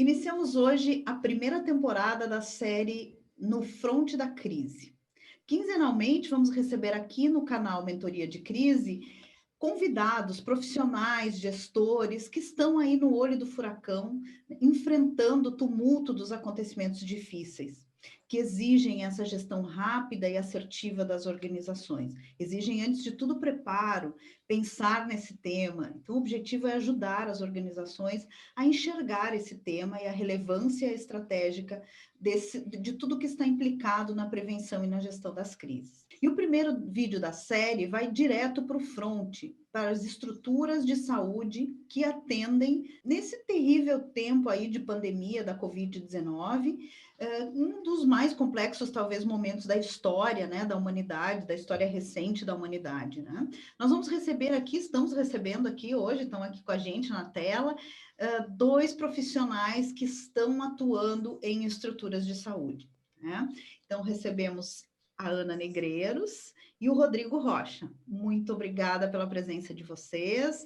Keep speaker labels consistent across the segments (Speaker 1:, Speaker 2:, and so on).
Speaker 1: Iniciamos hoje a primeira temporada da série No Fronte da Crise. Quinzenalmente, vamos receber aqui no canal Mentoria de Crise convidados, profissionais, gestores que estão aí no olho do furacão, enfrentando o tumulto dos acontecimentos difíceis, que exigem essa gestão rápida e assertiva das organizações. Exigem, antes de tudo, preparo, pensar nesse tema. Então, o objetivo é ajudar as organizações a enxergar esse tema e a relevância estratégica de tudo que está implicado na prevenção e na gestão das crises. E o primeiro vídeo da série vai direto para o fronte, para as estruturas de saúde que atendem nesse terrível tempo aí de pandemia da Covid-19, um dos mais complexos, talvez, momentos da história, né, da humanidade, da história recente da humanidade, né? Nós vamos receber aqui, estamos recebendo aqui hoje, estão aqui com a gente na tela, dois profissionais que estão atuando em estruturas de saúde, né? Então, recebemos a Ana Negreiros e o Rodrigo Rocha. Muito obrigada pela presença de vocês.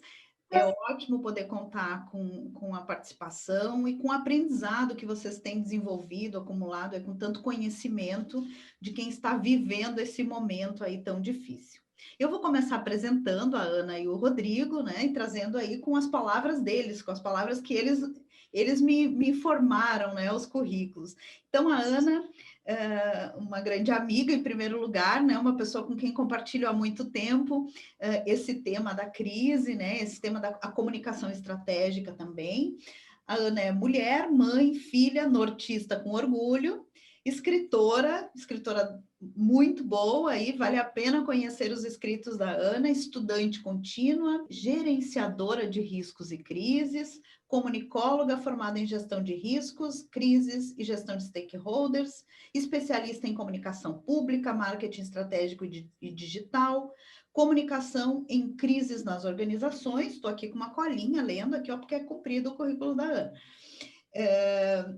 Speaker 1: É ótimo poder contar com a participação e com o aprendizado que vocês têm desenvolvido, acumulado, com tanto conhecimento de quem está vivendo esse momento aí tão difícil. Eu vou começar apresentando a Ana e o Rodrigo, né, e trazendo aí com as palavras deles, com as palavras que eles me informaram, né, os currículos. Então, a Ana, uma grande amiga, em primeiro lugar, né, uma pessoa com quem compartilho há muito tempo esse tema da crise, né, esse tema da comunicação estratégica também. A Ana é mulher, mãe, filha, nortista com orgulho, escritora muito boa, aí vale a pena conhecer os escritos da Ana, estudante contínua, gerenciadora de riscos e crises, comunicóloga formada em gestão de riscos, crises e gestão de stakeholders, especialista em comunicação pública, marketing estratégico e digital, comunicação em crises nas organizações. Estou aqui com uma colinha lendo aqui, ó, porque é comprido o currículo da Ana.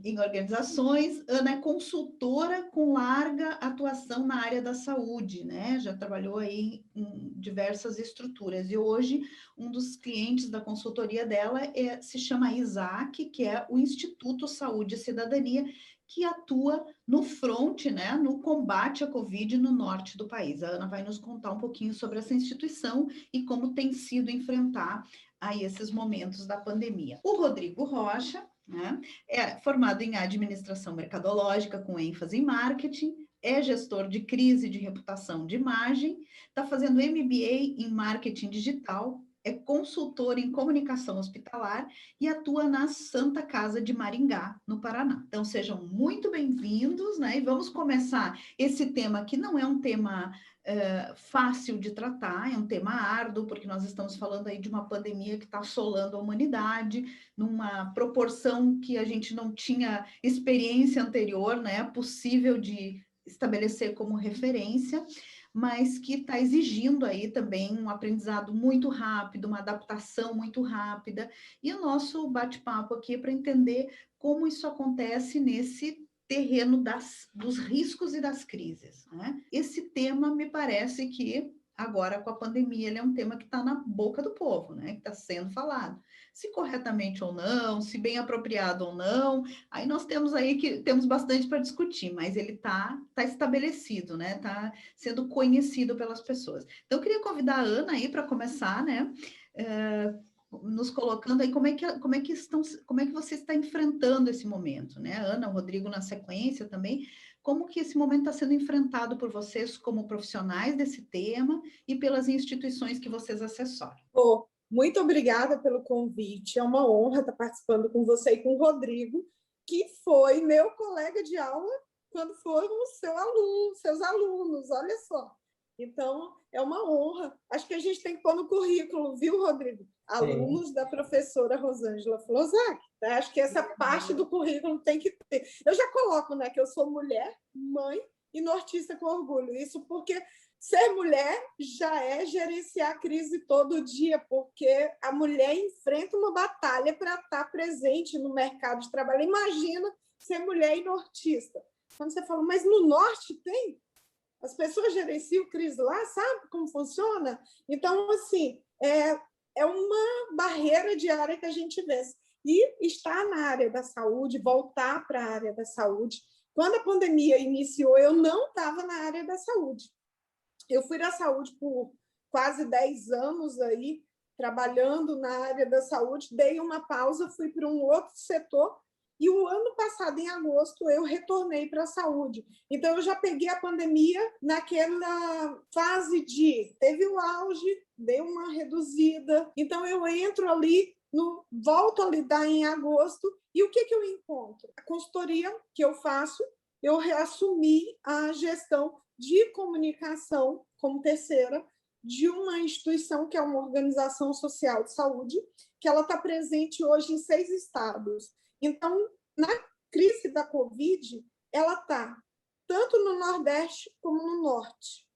Speaker 1: Em organizações. Ana é consultora com larga atuação na área da saúde, né? Já trabalhou aí em diversas estruturas. E hoje, um dos clientes da consultoria dela se chama ISAC, que é o Instituto Saúde e Cidadania, que atua no front, né, no combate à Covid no norte do país. A Ana vai nos contar um pouquinho sobre essa instituição e como tem sido enfrentar aí esses momentos da pandemia. O Rodrigo Rocha, né, é formado em administração mercadológica com ênfase em marketing, é gestor de crise de reputação de imagem, está fazendo MBA em marketing digital, é consultor em comunicação hospitalar e atua na Santa Casa de Maringá, no Paraná. Então, sejam muito bem-vindos, né? E vamos começar esse tema que não é um tema fácil de tratar, é um tema árduo, porque nós estamos falando aí de uma pandemia que está assolando a humanidade, numa proporção que a gente não tinha experiência anterior, né? Possível de estabelecer como referência, mas que está exigindo aí também um aprendizado muito rápido, uma adaptação muito rápida, e o nosso bate-papo aqui é para entender como isso acontece nesse terreno dos riscos e das crises, né? Esse tema me parece que agora com a pandemia ele é um tema que está na boca do povo, né? Que está sendo falado. Se corretamente ou não, se bem apropriado ou não, aí nós temos aí que temos bastante para discutir, mas ele tá estabelecido, né? Está sendo conhecido pelas pessoas. Então, eu queria convidar a Ana aí para começar, né? Nos colocando aí como é que você está enfrentando esse momento, né? A Ana, o Rodrigo na sequência também, como que esse momento está sendo enfrentado por vocês como profissionais desse tema e pelas instituições que vocês assessoram.
Speaker 2: Muito obrigada pelo convite, é uma honra estar participando com você e com o Rodrigo, que foi meu colega de aula quando foram seus alunos, olha só. Então, é uma honra. Acho que a gente tem que pôr no currículo, viu, Rodrigo? Alunos da professora Rosângela Flosac. Tá? Acho que essa parte do currículo tem que ter. Eu já coloco, né, que eu sou mulher, mãe e nortista com orgulho. Isso porque ser mulher já é gerenciar a crise todo dia, porque a mulher enfrenta uma batalha para estar presente no mercado de trabalho. Imagina ser mulher e nortista. Quando você fala, mas no norte tem? As pessoas gerenciam crise lá, sabe como funciona? Então, assim, é uma barreira diária que a gente vê. e estar na área da saúde, voltar para a área da saúde. Quando a pandemia iniciou, eu não estava na área da saúde. Eu fui da saúde por quase 10 anos aí, trabalhando na área da saúde, dei uma pausa, fui para um outro setor, e o ano passado, em agosto, eu retornei para a saúde. Então, eu já peguei a pandemia naquela fase de... Teve o auge, deu uma reduzida. Então, eu entro ali, volto a lidar em agosto, e o que eu encontro? A consultoria que eu faço, eu reassumi a gestão de comunicação como terceira de uma instituição que é uma organização social de saúde, que ela está presente hoje em 6 estados. Então, na crise da Covid, ela está tanto no Nordeste como no Norte.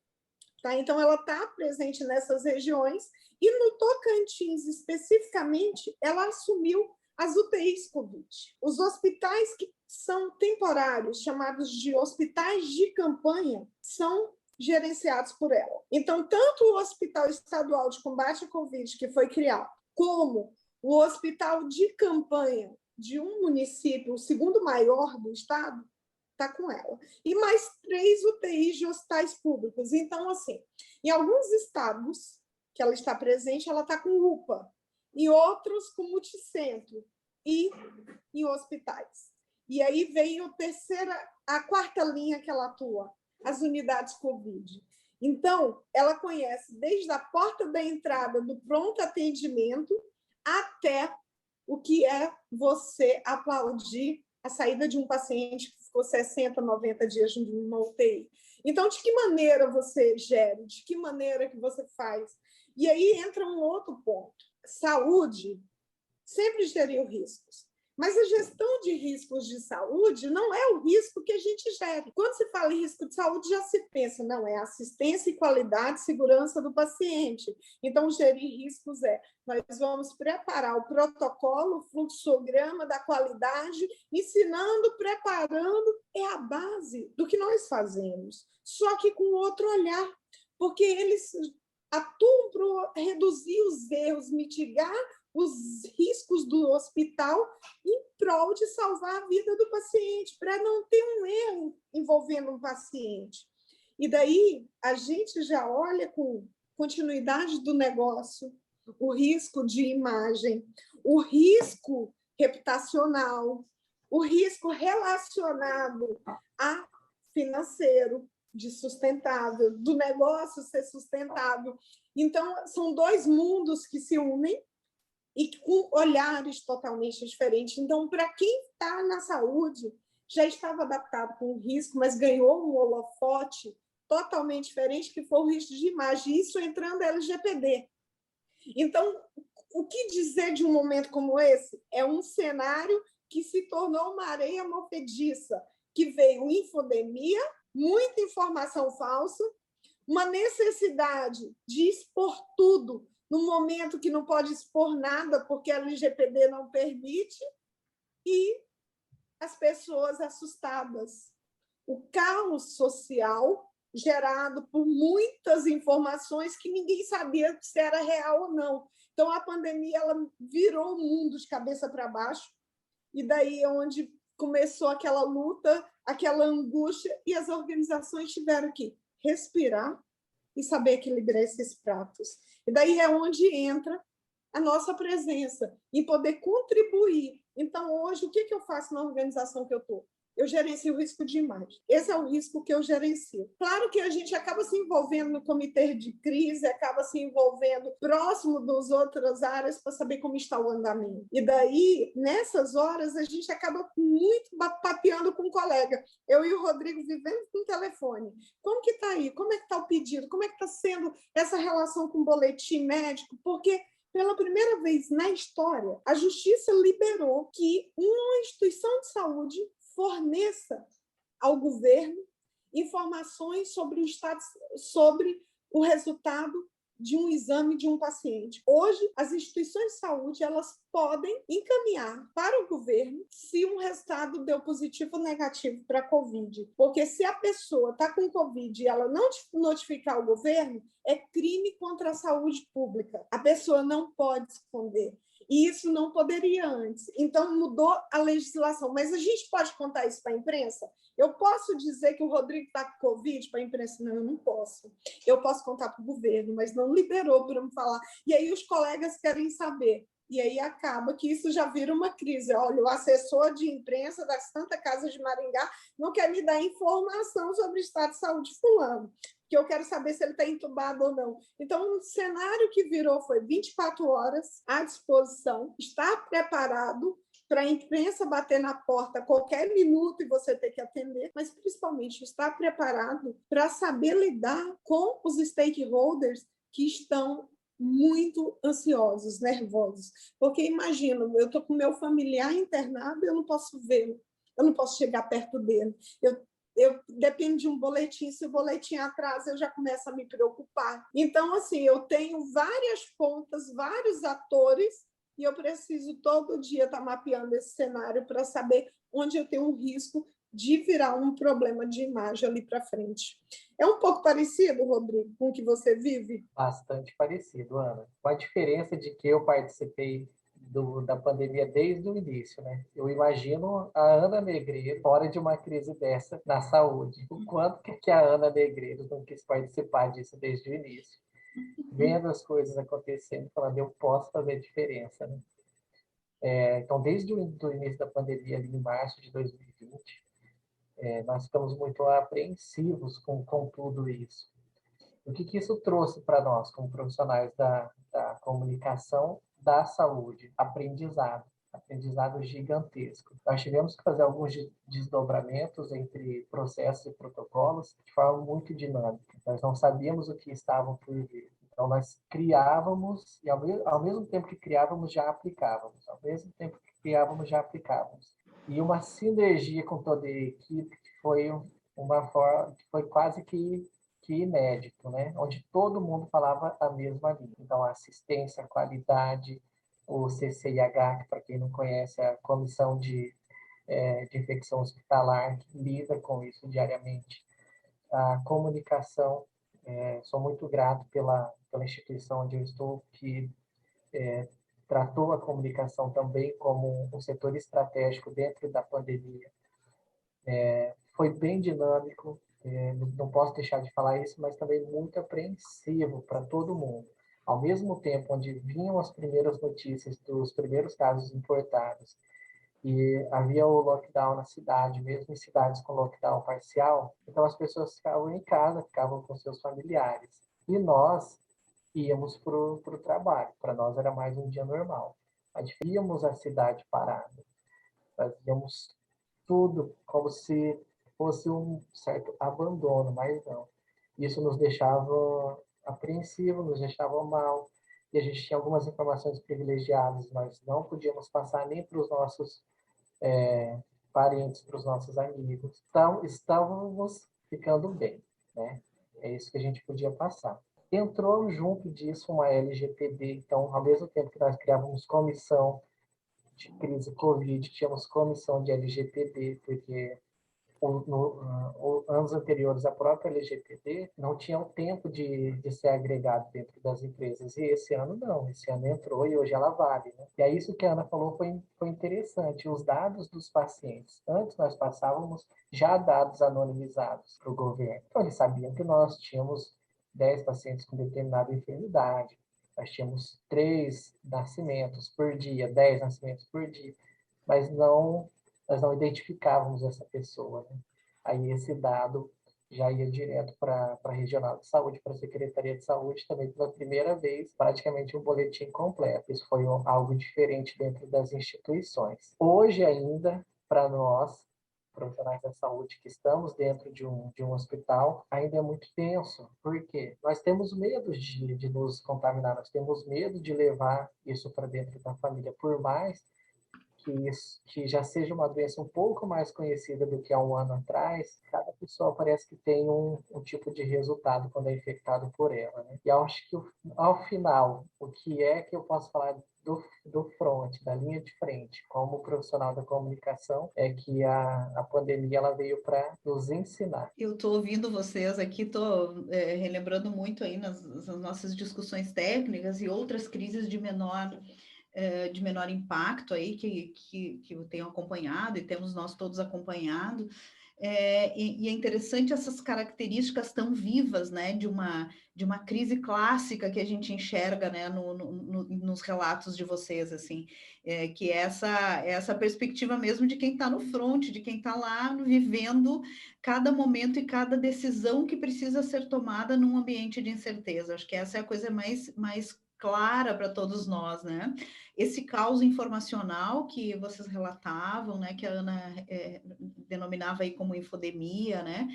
Speaker 2: Tá? Então, ela está presente nessas regiões e no Tocantins, especificamente, ela assumiu as UTIs Covid. Os hospitais que são temporários, chamados de hospitais de campanha, são gerenciados por ela. Então, tanto o Hospital Estadual de Combate à Covid, que foi criado, como o Hospital de Campanha de um município, o segundo maior do estado, está com ela. E mais 3 UTIs de hospitais públicos. Então, assim, em alguns estados que ela está presente, ela está com UPA, em outros com multicentro e em hospitais. E aí vem a quarta linha que ela atua, as unidades Covid. Então, ela conhece desde a porta da entrada do pronto atendimento até o que é você aplaudir a saída de um paciente que ficou 60, 90 dias em uma UTI. Então, de que maneira você gere? De que maneira que você faz? E aí entra um outro ponto. Saúde sempre geriu riscos. Mas a gestão de riscos de saúde não é o risco que a gente gera. Quando se fala em risco de saúde, já se pensa, não, é assistência e qualidade e segurança do paciente. Então, gerir riscos nós vamos preparar o protocolo, o fluxograma da qualidade, ensinando, preparando, é a base do que nós fazemos. Só que com outro olhar, porque eles atuam para reduzir os erros, mitigar os riscos do hospital em prol de salvar a vida do paciente, para não ter um erro envolvendo um paciente. E daí a gente já olha com continuidade do negócio, o risco de imagem, o risco reputacional, o risco relacionado a financeiro, de sustentável, do negócio ser sustentável. Então, são 2 mundos que se unem e com olhares totalmente diferentes. Então, para quem está na saúde, já estava adaptado com o risco, mas ganhou um holofote totalmente diferente, que foi o risco de imagem, isso entrando LGPD. Então, o que dizer de um momento como esse? É um cenário que se tornou uma areia movediça, que veio infodemia, muita informação falsa, uma necessidade de expor tudo no momento que não pode expor nada, porque a LGPD não permite, e as pessoas assustadas. O caos social gerado por muitas informações que ninguém sabia se era real ou não. Então, a pandemia ela virou o mundo de cabeça para baixo, e daí é onde começou aquela luta, aquela angústia, e as organizações tiveram que respirar e saber equilibrar esses pratos. E daí é onde entra a nossa presença, em poder contribuir. Então, hoje, o que eu faço na organização que eu estou? Eu gerencio o risco de imagem. Esse é o risco que eu gerencio. Claro que a gente acaba se envolvendo no comitê de crise, acaba se envolvendo próximo das outras áreas para saber como está o andamento. E daí, nessas horas, a gente acaba muito papeando com um colega. Eu e o Rodrigo vivendo com o telefone. Como que está aí? Como é que está o pedido? Como é que está sendo essa relação com o boletim médico? Porque pela primeira vez na história, a Justiça liberou que uma instituição de saúde forneça ao governo informações sobre o estado, sobre o resultado de um exame de um paciente. Hoje, as instituições de saúde elas podem encaminhar para o governo se um resultado deu positivo ou negativo para a Covid. Porque se a pessoa está com Covid e ela não notificar o governo, é crime contra a saúde pública. A pessoa não pode esconder. E isso não poderia antes. Então, mudou a legislação. Mas a gente pode contar isso para a imprensa? Eu posso dizer que o Rodrigo está com Covid para a imprensa? Não, eu não posso. Eu posso contar para o governo, mas não liberou para me falar. E aí os colegas querem saber. E aí acaba que isso já vira uma crise. Olha, o assessor de imprensa da Santa Casa de Maringá não quer me dar informação sobre o estado de saúde de fulano, que eu quero saber se ele está entubado ou não. Então, o cenário que virou foi 24 horas à disposição, estar preparado para a imprensa bater na porta a qualquer minuto e você ter que atender, mas principalmente estar preparado para saber lidar com os stakeholders que estão muito ansiosos, nervosos. Porque imagino, eu estou com meu familiar internado, eu não posso vê-lo, eu não posso chegar perto dele. Eu dependo de um boletim, se o boletim atrasa, eu já começo a me preocupar. Então, assim, eu tenho várias pontas, vários atores, e eu preciso todo dia estar mapeando esse cenário para saber onde eu tenho um risco de virar um problema de imagem ali para frente. É um pouco parecido, Rodrigo, com o que você vive?
Speaker 3: Bastante parecido, Ana. Com a diferença de que eu participei da pandemia desde o início, né? Eu imagino a Ana Negreiros fora de uma crise dessa na saúde. O quanto que a Ana Negreiros não quis participar disso desde o início. Vendo as coisas acontecendo, falando, eu posso fazer diferença, né? Então, desde o início da pandemia, ali em março de 2020, nós ficamos muito apreensivos com tudo isso. O que isso trouxe para nós, como profissionais da comunicação da saúde? Aprendizado gigantesco. Nós tivemos que fazer alguns desdobramentos entre processos e protocolos de forma muito dinâmica. Nós não sabíamos o que estavam por vir. Então, nós criávamos, e ao mesmo tempo que criávamos, já aplicávamos. Ao mesmo tempo que criávamos, já aplicávamos. E uma sinergia com toda a equipe que foi uma forma, que foi quase que inédito, né? Onde todo mundo falava a mesma língua. Então, a assistência, a qualidade, o CCIH, que para quem não conhece, é a Comissão de Infecção Hospitalar, que lida com isso diariamente. A comunicação, sou muito grato pela instituição onde eu estou, que tratou a comunicação também como um setor estratégico dentro da pandemia. Foi bem dinâmico, não posso deixar de falar isso, mas também muito apreensivo para todo mundo. Ao mesmo tempo, onde vinham as primeiras notícias dos primeiros casos importados e havia o lockdown na cidade, mesmo em cidades com lockdown parcial, então as pessoas ficavam em casa, ficavam com seus familiares. E nós íamos para o trabalho, para nós era mais um dia normal. Mas víamos a cidade parada, fazíamos tudo como se fosse um certo abandono, mas não. Isso nos deixava apreensivos, nos deixava mal, e a gente tinha algumas informações privilegiadas, nós não podíamos passar nem para os nossos parentes, para os nossos amigos. Então, estávamos ficando bem, né? É isso que a gente podia passar. Entrou junto disso uma LGPD, então, ao mesmo tempo que nós criávamos comissão de crise Covid, tínhamos comissão de LGPD, porque anos anteriores, a própria LGPD não tinha o tempo de ser agregado dentro das empresas. E esse ano não, esse ano entrou e hoje ela vale. Né? E é isso que a Ana falou, foi interessante. Os dados dos pacientes, antes nós passávamos já dados anonimizados para o governo. Então, eles sabiam que nós tínhamos 10 pacientes com determinada enfermidade, nós tínhamos 3 nascimentos por dia, 10 nascimentos por dia, mas nós não identificávamos essa pessoa. Né? Aí esse dado já ia direto para a Regional de Saúde, para a Secretaria de Saúde, também pela primeira vez, praticamente um boletim completo. Isso foi algo diferente dentro das instituições. Hoje ainda, para nós, profissionais da saúde que estamos dentro de um hospital, ainda é muito tenso. Por quê? Nós temos medo de nos contaminar, nós temos medo de levar isso para dentro da família, por mais que já seja uma doença um pouco mais conhecida do que há um ano atrás, cada pessoa parece que tem um tipo de resultado quando é infectado por ela. Né? E acho que, ao final, o que é que eu posso falar do front, da linha de frente, como profissional da comunicação, é que a pandemia ela veio para nos ensinar.
Speaker 1: Eu estou ouvindo vocês aqui, estou relembrando muito aí nas nossas discussões técnicas e outras crises de menor de menor impacto aí que eu tenho acompanhado e temos nós todos acompanhado. E é interessante essas características tão vivas, né, de uma crise clássica que a gente enxerga, né, nos relatos de vocês, assim, que é essa perspectiva mesmo de quem está no front, de quem está lá vivendo cada momento e cada decisão que precisa ser tomada num ambiente de incerteza. Acho que essa é a coisa mais clara para todos nós, né? Esse caos informacional que vocês relatavam, né, que a Ana denominava aí como infodemia, né?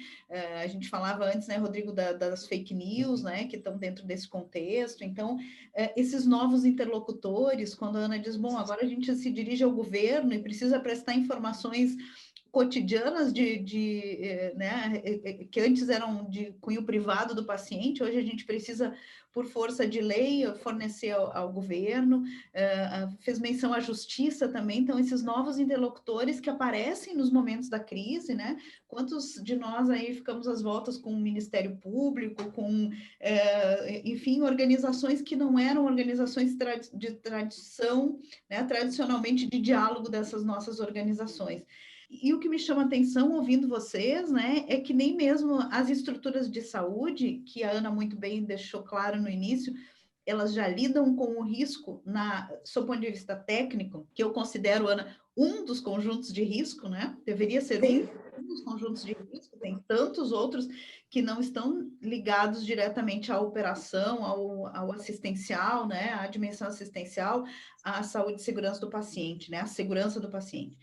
Speaker 1: A gente falava antes, né, Rodrigo, das fake news, né, que estão dentro desse contexto. Então, esses novos interlocutores, quando a Ana diz, bom, agora a gente se dirige ao governo e precisa prestar informações cotidianas né, que antes eram de cunho privado do paciente, hoje a gente precisa, por força de lei, fornecer ao governo, fez menção à justiça também, então esses novos interlocutores que aparecem nos momentos da crise, né, quantos de nós aí ficamos às voltas com o Ministério Público, com, enfim, organizações que não eram organizações de tradição, né, tradicionalmente de diálogo dessas nossas organizações. E o que me chama a atenção, ouvindo vocês, né, é que nem mesmo as estruturas de saúde, que a Ana muito bem deixou claro no início, elas já lidam com o risco, sob o ponto de vista técnico, que eu considero, Ana, um dos conjuntos de risco, né? Deveria ser um dos conjuntos de risco, tem tantos outros que não estão ligados diretamente à operação, ao assistencial, né? À dimensão assistencial, à saúde e segurança do paciente, né? À segurança do paciente.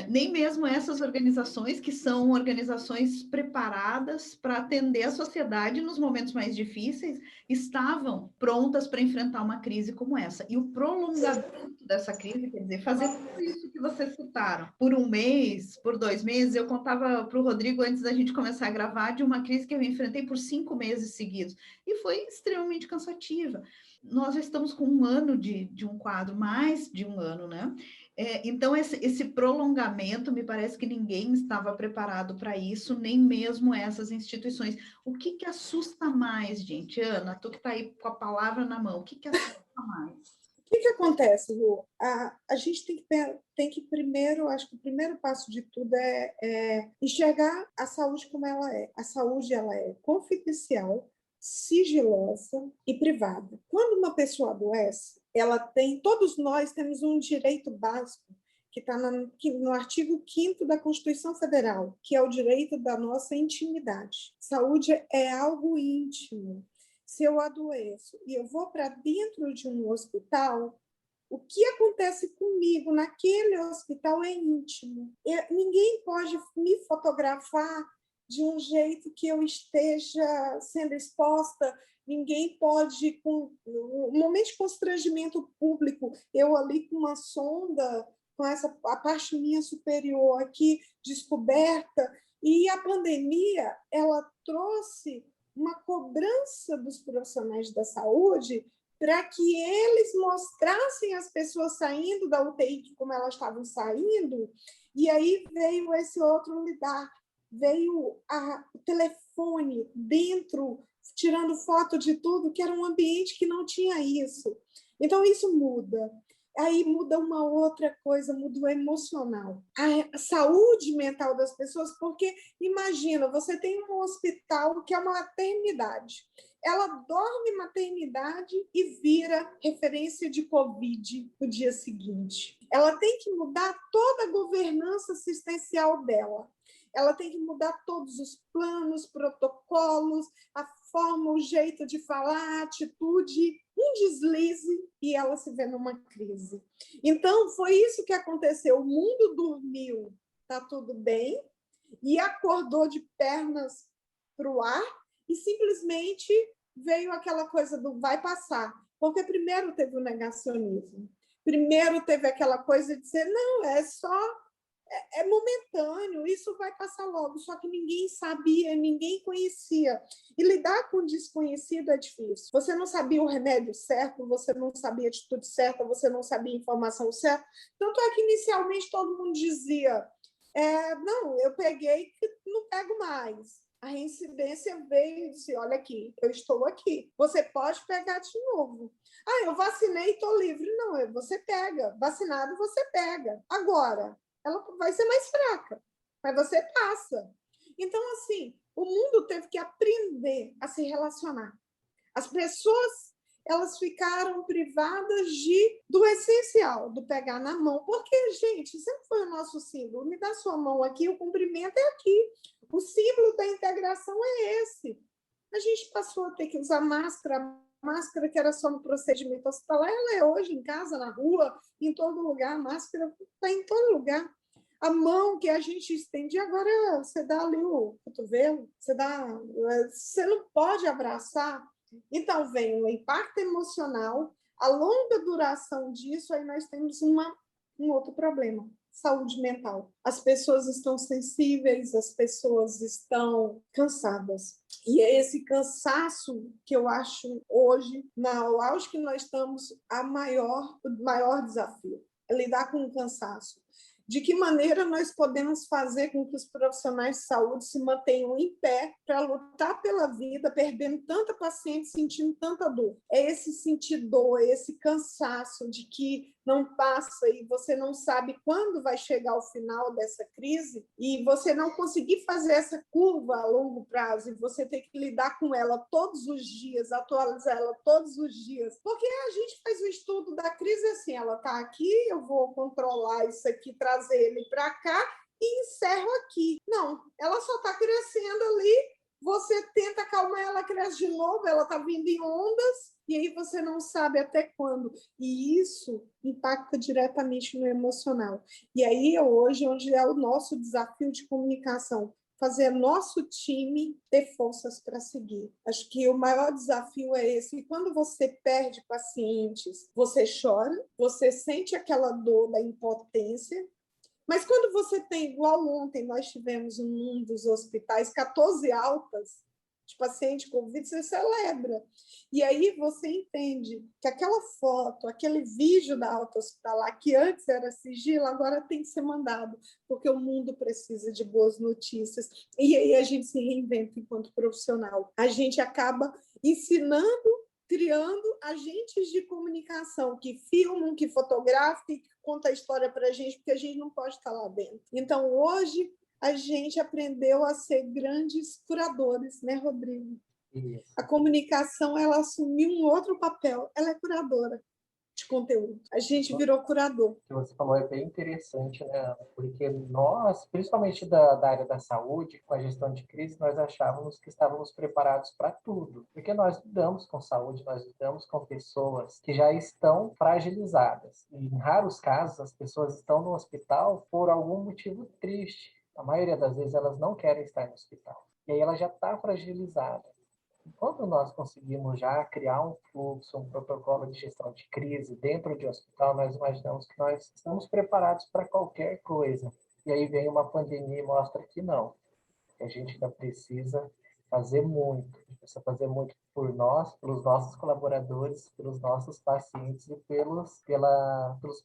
Speaker 1: Nem mesmo essas organizações, que são organizações preparadas para atender a sociedade nos momentos mais difíceis, estavam prontas para enfrentar uma crise como essa. E o prolongamento dessa crise, quer dizer, fazer tudo isso que vocês citaram, por um mês, por 2 meses, eu contava para o Rodrigo, antes da gente começar a gravar, de uma crise que eu enfrentei por 5 meses seguidos, e foi extremamente cansativa. Nós já estamos com 1 ano de um quadro, mais de 1 ano, né? Então, esse prolongamento, me parece que ninguém estava preparado para isso, nem mesmo essas instituições. O que assusta mais, gente? Ana, tu que está aí com a palavra na mão, o que assusta mais?
Speaker 2: O que acontece, Lu? A gente tem que primeiro, acho que o primeiro passo de tudo é enxergar a saúde como ela é. A saúde ela é confidencial, sigilosa e privada. Quando uma pessoa adoece, todos nós temos um direito básico que está no artigo 5º da Constituição Federal, que é o direito da nossa intimidade. Saúde é algo íntimo. Se eu adoeço e eu vou para dentro de um hospital, o que acontece comigo naquele hospital é íntimo. Ninguém pode me fotografar de um jeito que eu esteja sendo exposta, ninguém pode, um momento de constrangimento público, eu ali com uma sonda, com a parte minha superior aqui descoberta, e a pandemia, ela trouxe uma cobrança dos profissionais da saúde para que eles mostrassem as pessoas saindo da UTI como elas estavam saindo, e aí veio esse outro lidar, veio o telefone dentro, tirando foto de tudo, que era um ambiente que não tinha isso. Então, isso muda. Aí muda uma outra coisa, muda o emocional. A saúde mental das pessoas, porque imagina, você tem um hospital que é uma maternidade. Ela dorme maternidade e vira referência de Covid no dia seguinte. Ela tem que mudar toda a governança assistencial dela. Ela tem que mudar todos os planos, protocolos, a forma, o jeito de falar, a atitude, um deslize e ela se vê numa crise. Então, foi isso que aconteceu. O mundo dormiu, está tudo bem, e acordou de pernas para o ar e simplesmente veio aquela coisa do vai passar. Porque primeiro teve o negacionismo, primeiro teve aquela coisa de dizer, não, é só... É momentâneo, isso vai passar logo, só que ninguém sabia, ninguém conhecia. E lidar com o desconhecido é difícil. Você não sabia o remédio certo, você não sabia a atitude certa, você não sabia a informação certa. Tanto é que, inicialmente, todo mundo dizia, não, eu peguei e não pego mais. A reincidência veio e disse, olha aqui, eu estou aqui, você pode pegar de novo. Ah, eu vacinei e estou livre. Não, você pega. Vacinado, você pega. Agora, ela vai ser mais fraca, mas você passa. Então, assim, o mundo teve que aprender a se relacionar. As pessoas, elas ficaram privadas do essencial, do pegar na mão, porque, gente, sempre foi o nosso símbolo. Me dá sua mão aqui, o cumprimento é aqui. O símbolo da integração é esse. A gente passou a ter que usar máscara. A máscara que era só no procedimento hospitalar, ela é hoje em casa, na rua, em todo lugar. A máscara está em todo lugar. A mão que a gente estende, agora você dá ali o cotovelo, você não pode abraçar. Então, vem o impacto emocional, a longa duração disso, aí nós temos um outro problema, saúde mental. As pessoas estão sensíveis, as pessoas estão cansadas. E é esse cansaço que eu acho hoje, no auge que nós estamos, o maior desafio, é lidar com o cansaço. De que maneira nós podemos fazer com que os profissionais de saúde se mantenham em pé para lutar pela vida, perdendo tanta paciente, sentindo tanta dor? É esse sentir dor, é esse cansaço de que não passa e você não sabe quando vai chegar o final dessa crise e você não conseguir fazer essa curva a longo prazo e você ter que lidar com ela todos os dias, atualizar ela todos os dias. Porque a gente faz o estudo da crise assim, ela está aqui, eu vou controlar isso aqui, trazer ele para cá e encerro aqui. Não, ela só está crescendo ali, você tenta acalmar, ela cresce de novo, ela está vindo em ondas, e aí você não sabe até quando. E isso impacta diretamente no emocional. E aí, hoje, onde é o nosso desafio de comunicação, fazer nosso time ter forças para seguir. Acho que o maior desafio é esse. E quando você perde pacientes, você chora, você sente aquela dor da impotência, mas quando você tem, igual ontem, nós tivemos um dos hospitais 14 altas de paciente com Covid, você celebra. E aí você entende que aquela foto, aquele vídeo da alta hospitalar, que antes era sigilo, agora tem que ser mandado, porque o mundo precisa de boas notícias. E aí a gente se reinventa enquanto profissional. A gente acaba ensinando, criando agentes de comunicação que filmam, que fotografam, que contam a história para a gente, porque a gente não pode estar lá dentro. Então, hoje, a gente aprendeu a ser grandes curadores, né, Rodrigo?
Speaker 3: Isso.
Speaker 2: A comunicação, ela assumiu um outro papel, ela é curadora de conteúdo. A gente virou curador.
Speaker 3: O que você falou é bem interessante, né? Porque nós, principalmente da área da saúde, com a gestão de crise, nós achávamos que estávamos preparados para tudo. Porque nós lidamos com saúde, nós lidamos com pessoas que já estão fragilizadas. E, em raros casos, as pessoas estão no hospital por algum motivo triste. A maioria das vezes elas não querem estar no hospital. E aí ela já está fragilizada. Quando nós conseguimos já criar um fluxo, um protocolo de gestão de crise dentro de hospital, nós imaginamos que nós estamos preparados para qualquer coisa. E aí vem uma pandemia e mostra que não. Que a gente ainda precisa fazer muito. A gente precisa fazer muito por nós, pelos nossos colaboradores, pelos nossos pacientes e pelos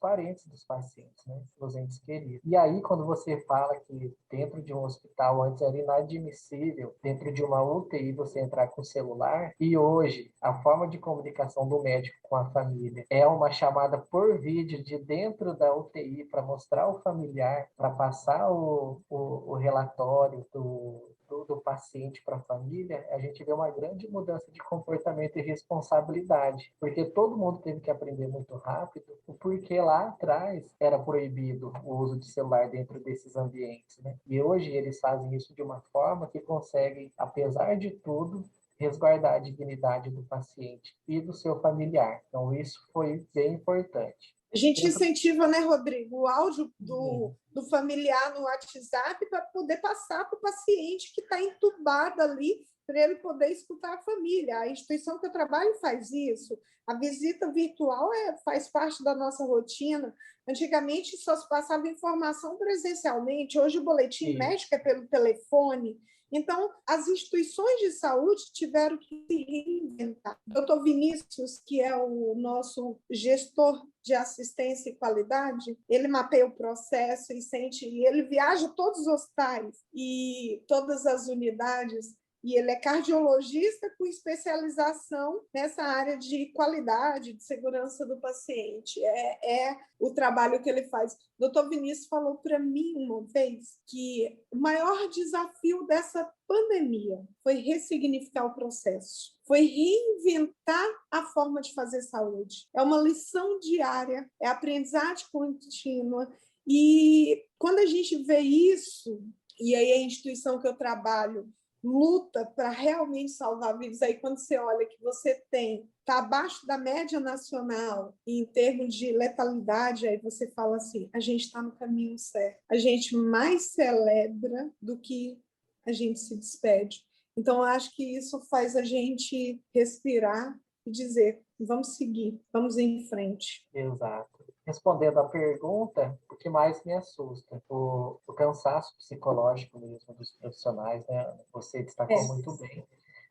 Speaker 3: parentes dos pacientes, né? Pelos entes queridos. E aí, quando você fala que dentro de um hospital antes era inadmissível, dentro de uma UTI você entrar com celular, e hoje a forma de comunicação do médico com a família é uma chamada por vídeo de dentro da UTI para mostrar o familiar, para passar o relatório do paciente para a família, a gente vê uma grande mudança de comportamento e responsabilidade, porque todo mundo teve que aprender muito rápido, porque lá atrás era proibido o uso de celular dentro desses ambientes, né? E hoje eles fazem isso de uma forma que conseguem, apesar de tudo, resguardar a dignidade do paciente e do seu familiar. Então, isso foi bem importante.
Speaker 2: A gente incentiva, né, Rodrigo, o áudio do familiar no WhatsApp para poder passar para o paciente que está entubado ali, para ele poder escutar a família. A instituição que eu trabalho faz isso. A visita virtual faz parte da nossa rotina. Antigamente só se passava informação presencialmente, hoje o boletim médico é pelo telefone. Então, as instituições de saúde tiveram que se reinventar. O doutor Vinícius, que é o nosso gestor de assistência e qualidade, ele mapeia o processo e ele viaja todos os hospitais e todas as unidades, e ele é cardiologista com especialização nessa área de qualidade, de segurança do paciente. É o trabalho que ele faz. O doutor Vinícius falou para mim uma vez que o maior desafio dessa pandemia foi ressignificar o processo, foi reinventar a forma de fazer saúde. É uma lição diária, é aprendizagem contínua. E quando a gente vê isso, e aí a instituição que eu trabalho luta para realmente salvar vidas, aí quando você olha que você está abaixo da média nacional em termos de letalidade, aí você fala assim, a gente está no caminho certo. A gente mais celebra do que a gente se despede. Então, eu acho que isso faz a gente respirar e dizer, vamos seguir, vamos em frente.
Speaker 3: Exato. Respondendo à pergunta, o que mais me assusta? O cansaço psicológico mesmo dos profissionais, né? Você destacou muito bem.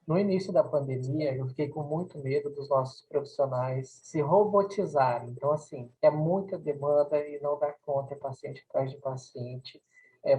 Speaker 3: No início da pandemia, eu fiquei com muito medo dos nossos profissionais se robotizarem. Então, assim, é muita demanda e não dá conta, é paciente atrás de paciente.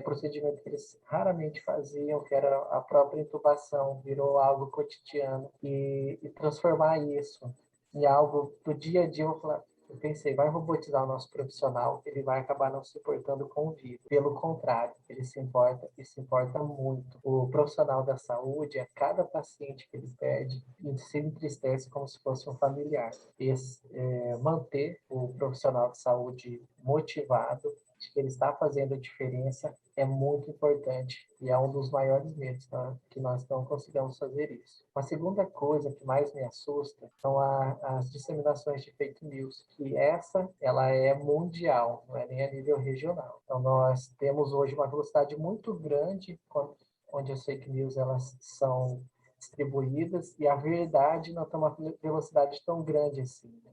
Speaker 3: Procedimento que eles raramente faziam, que era a própria intubação, virou algo cotidiano. E transformar isso em algo do dia a dia, eu pensei, vai robotizar o nosso profissional, ele vai acabar não se importando com o vírus. Pelo contrário, ele se importa e se importa muito. O profissional da saúde, a cada paciente que ele pede, ele se entristece como se fosse um familiar. Manter o profissional de saúde motivado, de que ele está fazendo a diferença, é muito importante e é um dos maiores medos, tá? Que nós não conseguimos fazer isso. Uma segunda coisa que mais me assusta são as disseminações de fake news, que ela é mundial, não é nem a nível regional. Então, nós temos hoje uma velocidade muito grande onde as fake news elas são distribuídas e a verdade não tem uma velocidade tão grande assim, né?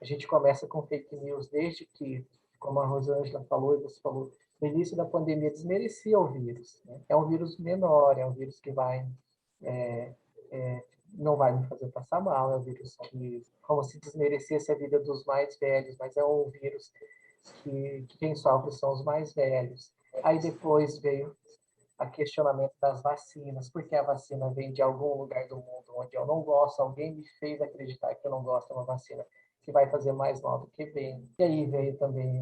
Speaker 3: A gente começa com fake news desde que, como a Rosângela falou e você falou, no início da pandemia desmerecia o vírus, né? É um vírus menor, é um vírus que não vai me fazer passar mal, é um vírus que, como se desmerecesse a vida dos mais velhos, mas é um vírus que quem sofre são os mais velhos. Aí depois veio a questionamento das vacinas, porque a vacina vem de algum lugar do mundo onde eu não gosto, alguém me fez acreditar que eu não gosto de uma vacina que vai fazer mais mal do que bem. E aí veio também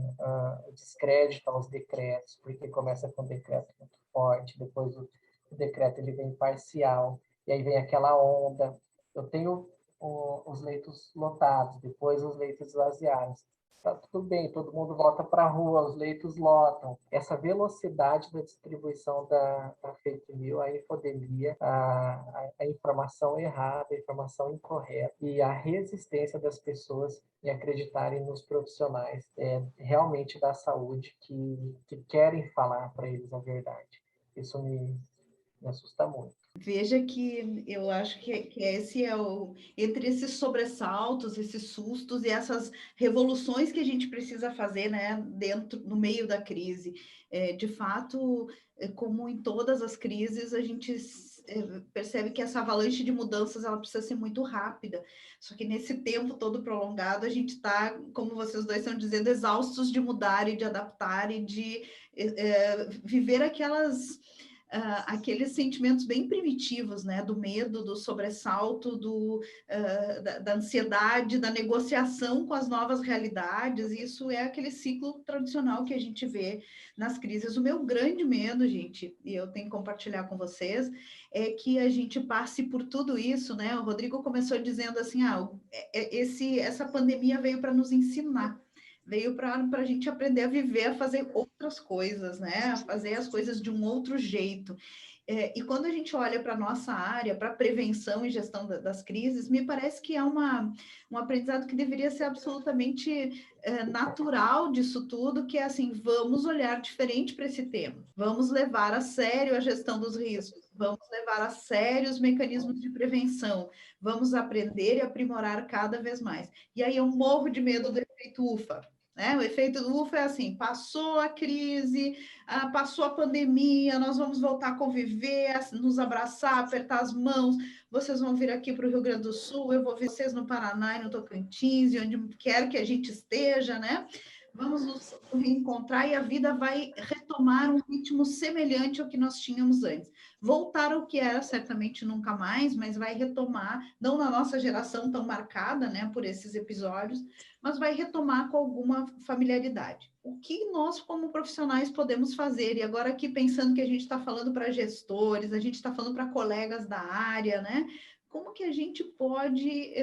Speaker 3: o descrédito aos decretos, porque começa com um decreto muito forte, depois o decreto ele vem parcial, e aí vem aquela onda. Eu tenho os leitos lotados, depois os leitos esvaziados. Tá tudo bem, todo mundo volta para a rua, os leitos lotam. Essa velocidade da distribuição da fake news, a infodemia, a informação errada, a informação incorreta e a resistência das pessoas em acreditarem nos profissionais realmente da saúde que querem falar para eles a verdade. Isso me assusta muito.
Speaker 1: Veja que eu acho que esse é entre esses sobressaltos, esses sustos e essas revoluções que a gente precisa fazer, né, no meio da crise. De fato, como em todas as crises, a gente percebe que essa avalanche de mudanças ela precisa ser muito rápida. Só que nesse tempo todo prolongado, a gente está, como vocês dois estão dizendo, exaustos de mudar e de adaptar e de viver aqueles sentimentos bem primitivos, né, do medo, do sobressalto, da ansiedade, da negociação com as novas realidades. Isso é aquele ciclo tradicional que a gente vê nas crises. O meu grande medo, gente, e eu tenho que compartilhar com vocês, é que a gente passe por tudo isso, né? O Rodrigo começou dizendo assim, essa pandemia veio para nos ensinar. Veio para a gente aprender a viver, a fazer outras coisas, né? A fazer as coisas de um outro jeito. E quando a gente olha para a nossa área, para prevenção e gestão das crises, me parece que é um aprendizado que deveria ser absolutamente natural disso tudo, que é assim, vamos olhar diferente para esse tema, vamos levar a sério a gestão dos riscos, vamos levar a sério os mecanismos de prevenção, vamos aprender e aprimorar cada vez mais. E aí eu morro de medo do efeito UFA. né? O efeito do UFA é assim, passou a crise, passou a pandemia, nós vamos voltar a conviver, a nos abraçar, apertar as mãos, vocês vão vir aqui para o Rio Grande do Sul, eu vou ver vocês no Paraná e no Tocantins, e onde quer que a gente esteja, né? Vamos nos reencontrar e a vida vai retomar um ritmo semelhante ao que nós tínhamos antes. Voltar ao que era, certamente nunca mais, mas vai retomar, não na nossa geração tão marcada, né, por esses episódios, mas vai retomar com alguma familiaridade. O que nós, como profissionais, podemos fazer? E agora aqui pensando que a gente está falando para gestores, a gente está falando para colegas da área, né? Como que a gente pode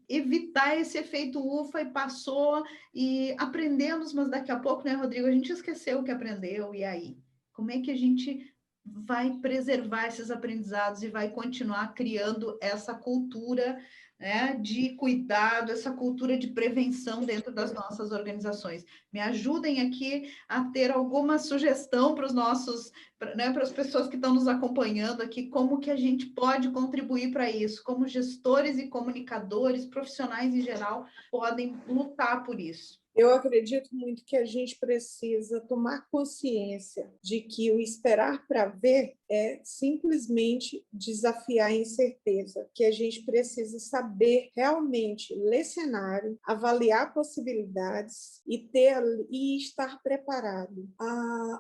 Speaker 1: evitar esse efeito UFA e passou e aprendemos, mas daqui a pouco, né, Rodrigo, a gente esqueceu o que aprendeu, e aí? Como é que a gente vai preservar esses aprendizados e vai continuar criando essa cultura, né, de cuidado, essa cultura de prevenção dentro das nossas organizações? Me ajudem aqui a ter alguma sugestão para os nossos, né, para as pessoas que estão nos acompanhando aqui, como que a gente pode contribuir para isso, como gestores e comunicadores, profissionais em geral, podem lutar por isso.
Speaker 2: Eu acredito muito que a gente precisa tomar consciência de que o esperar para ver é simplesmente desafiar a incerteza, que a gente precisa saber realmente ler cenário, avaliar possibilidades e estar preparado.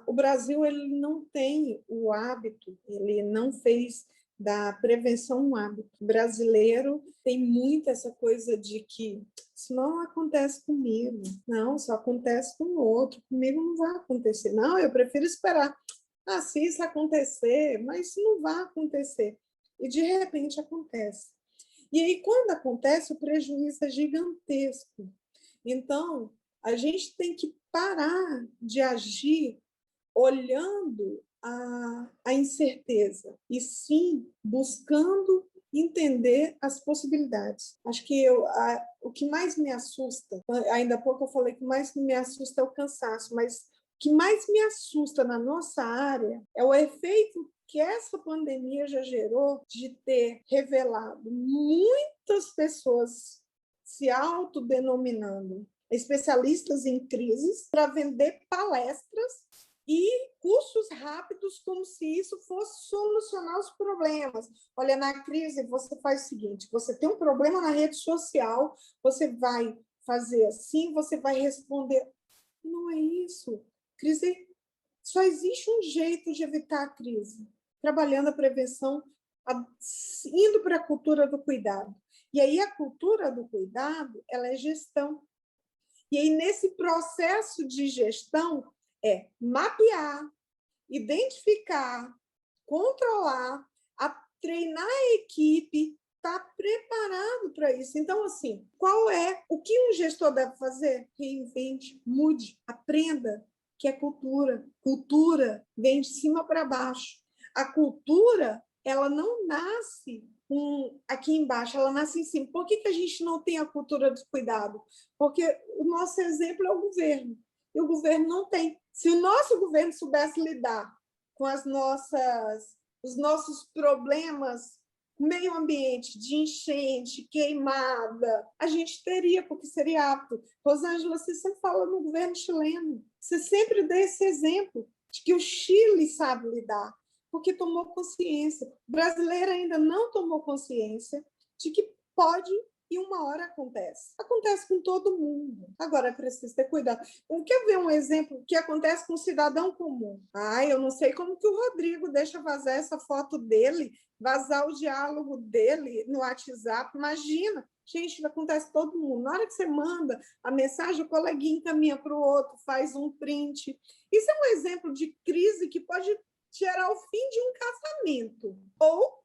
Speaker 2: O Brasil ele não tem o hábito, ele não fez da prevenção um hábito. O brasileiro tem muito essa coisa de que isso não acontece comigo, não, só acontece com o outro, comigo não vai acontecer. Não, eu prefiro esperar. Se isso acontecer, mas isso não vai acontecer. E, de repente, acontece. E aí, quando acontece, o prejuízo é gigantesco. Então, a gente tem que parar de agir olhando a incerteza, e sim buscando entender as possibilidades. Acho que o que mais me assusta, ainda há pouco eu falei que mais me assusta é o cansaço, mas o que mais me assusta na nossa área é o efeito que essa pandemia já gerou de ter revelado muitas pessoas se autodenominando especialistas em crises para vender palestras e cursos rápidos, como se isso fosse solucionar os problemas. Olha, na crise, você faz o seguinte, você tem um problema na rede social, você vai fazer assim, você vai responder. Não é isso. Crise, só existe um jeito de evitar a crise, trabalhando a prevenção, indo para a cultura do cuidado. E aí a cultura do cuidado, ela é gestão. E aí, nesse processo de gestão, é mapear, identificar, controlar, treinar a equipe, estar preparado para isso. Então, assim, o que um gestor deve fazer? Reinvente, mude, aprenda, que é cultura. Cultura vem de cima para baixo. A cultura, ela não nasce aqui embaixo, ela nasce em cima. Por que a gente não tem a cultura do cuidado? Porque o nosso exemplo é o governo, e o governo não tem. Se o nosso governo soubesse lidar com os nossos problemas, meio ambiente, de enchente, queimada, a gente teria, porque seria apto. Rosângela, você sempre fala no governo chileno, você sempre dá esse exemplo de que o Chile sabe lidar, porque tomou consciência. O brasileiro ainda não tomou consciência de que pode e uma hora acontece. Acontece com todo mundo. Agora é preciso ter cuidado. Quer ver um exemplo que acontece com um cidadão comum? Eu não sei como que o Rodrigo deixa vazar essa foto dele, vazar o diálogo dele no WhatsApp. Imagina, gente, acontece com todo mundo. Na hora que você manda a mensagem, o coleguinha encaminha para o outro, faz um print. Isso é um exemplo de crise que pode gerar o fim de um casamento. Ou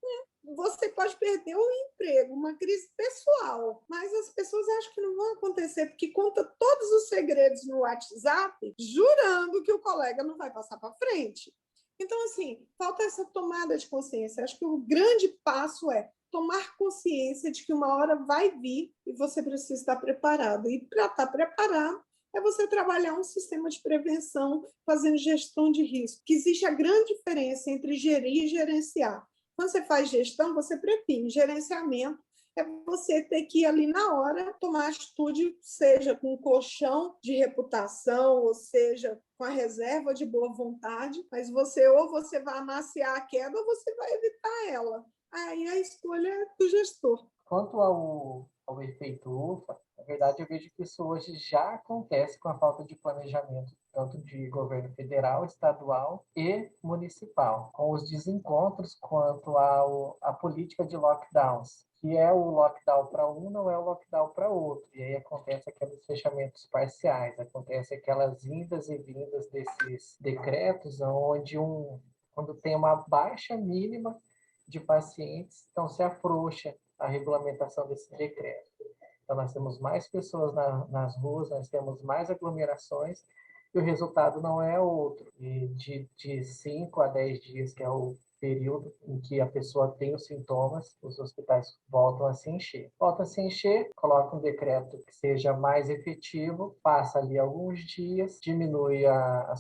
Speaker 2: você pode perder o emprego, uma crise pessoal. Mas as pessoas acham que não vão acontecer, porque conta todos os segredos no WhatsApp, jurando que o colega não vai passar para frente. Então, assim, falta essa tomada de consciência. Acho que o grande passo é tomar consciência de que uma hora vai vir e você precisa estar preparado. E para estar preparado, é você trabalhar um sistema de prevenção, fazendo gestão de risco. Que existe a grande diferença entre gerir e gerenciar. Quando você faz gestão, você previne. Gerenciamento é você ter que ir ali na hora tomar atitude, seja com colchão de reputação, ou seja, com a reserva de boa vontade, mas ou você vai amaciar a queda ou você vai evitar ela. Aí a escolha é do gestor.
Speaker 3: Quanto ao efeito UFA, na verdade, eu vejo que isso hoje já acontece com a falta de planejamento, tanto de governo federal, estadual e municipal, com os desencontros quanto à política de lockdowns, que é o lockdown para um, não é o lockdown para outro. E aí acontece aqueles fechamentos parciais, acontece aquelas indas e vindas desses decretos, onde quando tem uma baixa mínima de pacientes, então se afrouxa a regulamentação desse decreto. Então, nós temos mais pessoas nas ruas, nós temos mais aglomerações, e o resultado não é outro. E de 5 a 10 dias, que é o período em que a pessoa tem os sintomas, os hospitais voltam a se encher. Volta a se encher, coloca um decreto que seja mais efetivo, passa ali alguns dias, diminui a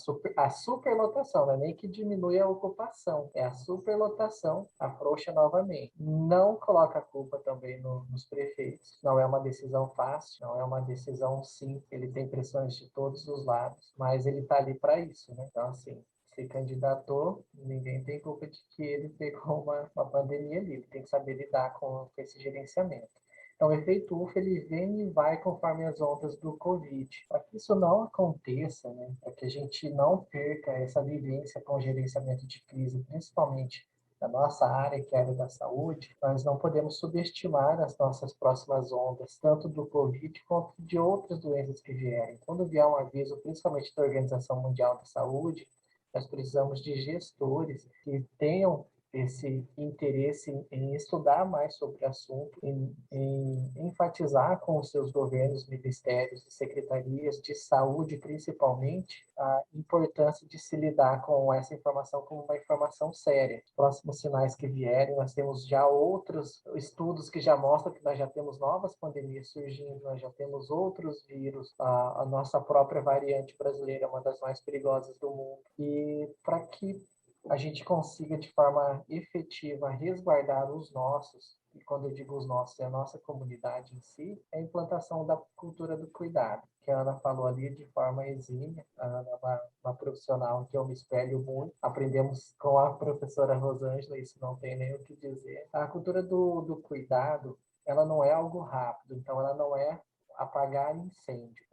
Speaker 3: superlotação, não é nem que diminui a ocupação, é a superlotação, afrouxa novamente. Não coloca a culpa também nos prefeitos, não é uma decisão fácil, não é uma decisão simples, ele tem pressões de todos os lados, mas ele está ali para isso, né? Então, assim, se candidatou, ninguém tem culpa de que ele pegou uma pandemia ali, ele tem que saber lidar com esse gerenciamento. Então, o efeito UFA, ele vem e vai conforme as ondas do Covid. Para que isso não aconteça, né, para que a gente não perca essa vivência com o gerenciamento de crise, principalmente da nossa área, que é a área da saúde, nós não podemos subestimar as nossas próximas ondas, tanto do Covid quanto de outras doenças que vierem. Quando vier um aviso, principalmente da Organização Mundial da Saúde, nós precisamos de gestores que tenham esse interesse em estudar mais sobre o assunto, em enfatizar com os seus governos, ministérios e secretarias de saúde, principalmente, a importância de se lidar com essa informação como uma informação séria. Os próximos sinais que vierem, nós temos já outros estudos que já mostram que nós já temos novas pandemias surgindo, nós já temos outros vírus, a nossa própria variante brasileira é uma das mais perigosas do mundo. E para que a gente consiga, de forma efetiva, resguardar os nossos, e quando eu digo os nossos, é a nossa comunidade em si, é a implantação da cultura do cuidado, que a Ana falou ali de forma exímia. A Ana é uma profissional que eu me espelho muito. Aprendemos com a professora Rosângela, isso não tem nem o que dizer. A cultura do cuidado, ela não é algo rápido, então ela não é apagar incêndio.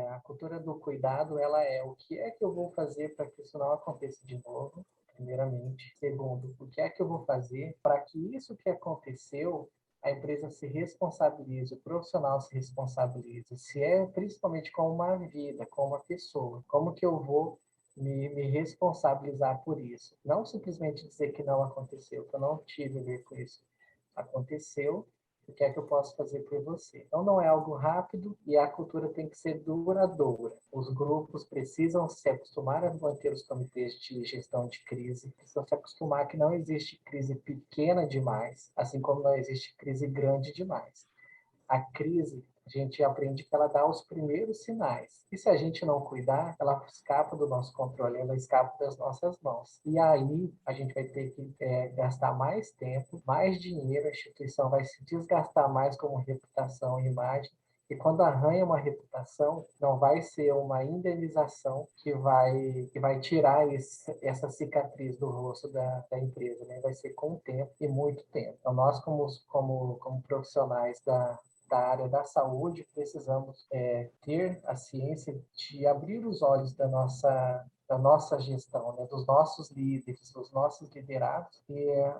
Speaker 3: A cultura do cuidado, ela é o que é que eu vou fazer para que isso não aconteça de novo, primeiramente. Segundo, o que é que eu vou fazer para que isso que aconteceu, a empresa se responsabilize, o profissional se responsabilize, se é principalmente com uma vida, com uma pessoa, como que eu vou me responsabilizar por isso? Não simplesmente dizer que não aconteceu, que eu não tive a ver com isso. Aconteceu, o que é que eu posso fazer por você? Então, não é algo rápido e a cultura tem que ser duradoura. Os grupos precisam se acostumar a manter os comitês de gestão de crise, precisam se acostumar que não existe crise pequena demais, assim como não existe crise grande demais. A crise, a gente aprende que ela dá os primeiros sinais. E se a gente não cuidar, ela escapa do nosso controle, ela escapa das nossas mãos. E aí a gente vai ter que gastar mais tempo, mais dinheiro, a instituição vai se desgastar mais como reputação e imagem. E quando arranha uma reputação, não vai ser uma indenização que vai tirar essa cicatriz do rosto da empresa, né? Vai ser com o tempo e muito tempo. Então, nós, como profissionais da área da saúde, precisamos ter a ciência de abrir os olhos da nossa gestão, né, dos nossos líderes, dos nossos liderados,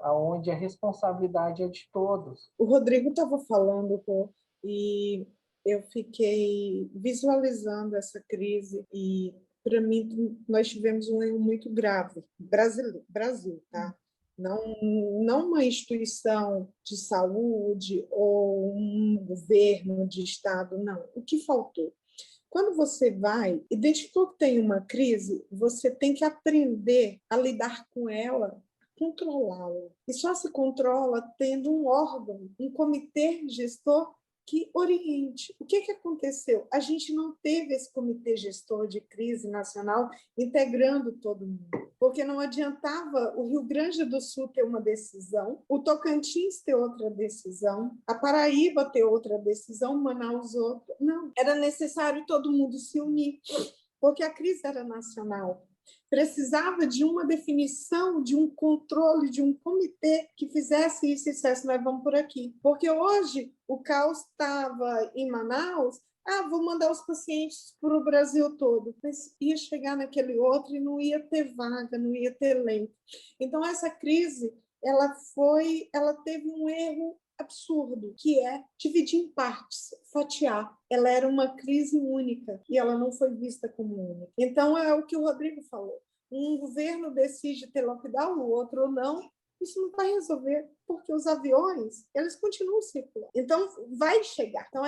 Speaker 3: aonde a responsabilidade é de todos.
Speaker 2: O Rodrigo estava falando, pô, e eu fiquei visualizando essa crise e, para mim, nós tivemos um erro muito grave. Brasil, tá? Não uma instituição de saúde ou um governo de Estado, não. O que faltou? Quando você identificou que tem uma crise, você tem que aprender a lidar com ela, controlá-la. E só se controla tendo um órgão, um comitê gestor que oriente. O que aconteceu? A gente não teve esse comitê gestor de crise nacional integrando todo mundo, porque não adiantava o Rio Grande do Sul ter uma decisão, o Tocantins ter outra decisão, a Paraíba ter outra decisão, Manaus outra. Não, era necessário todo mundo se unir, porque a crise era nacional. Precisava de uma definição, de um controle, de um comitê que fizesse isso e dissesse, nós vamos por aqui. Porque hoje o caos estava em Manaus, vou mandar os pacientes para o Brasil todo. Mas ia chegar naquele outro e não ia ter vaga, não ia ter leito. Então, essa crise, ela teve um erro absurdo, que é dividir em partes, fatiar. Ela era uma crise única e ela não foi vista como única. Então, é o que o Rodrigo falou. Um governo decide ter lockdown, o outro não. Isso não vai resolver, porque os aviões, eles continuam circulando. Então, vai chegar. Então,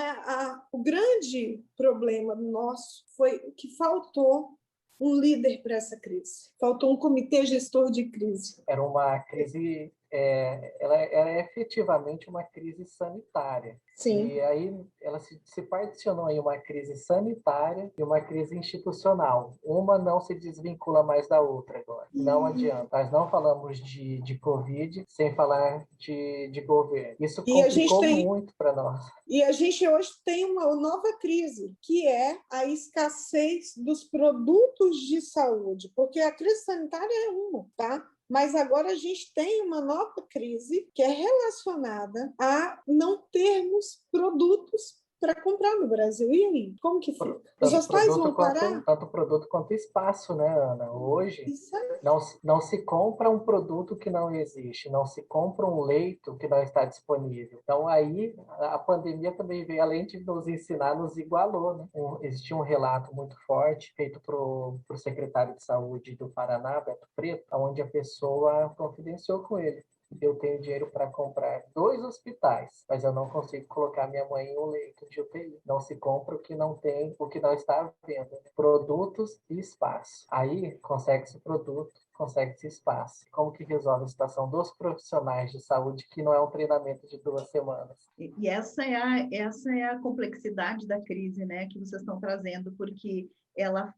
Speaker 2: o grande problema nosso foi que faltou um líder para essa crise. Faltou um comitê gestor de crise.
Speaker 3: Era uma crise, ela era efetivamente uma crise sanitária.
Speaker 2: Sim.
Speaker 3: E aí ela se particionou em uma crise sanitária e uma crise institucional. Uma não se desvincula mais da outra agora. Não adianta. Nós não falamos de Covid sem falar de governo. Isso complicou muito para nós.
Speaker 2: E a gente hoje tem uma nova crise, que é a escassez dos produtos de saúde, porque a crise sanitária é uma, tá? Mas agora a gente tem uma nova crise que é relacionada a não termos produtos para comprar no Brasil. E aí, como que fica? Os hospitais vão parar?
Speaker 3: Tanto produto quanto espaço, né, Ana? Hoje não se compra um produto que não existe, não se compra um leito que não está disponível. Então, aí, a pandemia também veio, além de nos ensinar, nos igualou, né? Existia um relato muito forte feito para o secretário de Saúde do Paraná, Beto Preto, onde a pessoa confidenciou com ele. Eu tenho dinheiro para comprar 2 hospitais, mas eu não consigo colocar minha mãe em um leito de UTI. Não se compra o que não tem, o que não está à venda. Produtos e espaço. Aí consegue-se produto, consegue-se espaço. Como que resolve a situação dos profissionais de saúde, que não é um treinamento de 2 semanas?
Speaker 1: E essa é a complexidade da crise, né, que vocês estão trazendo, porque ela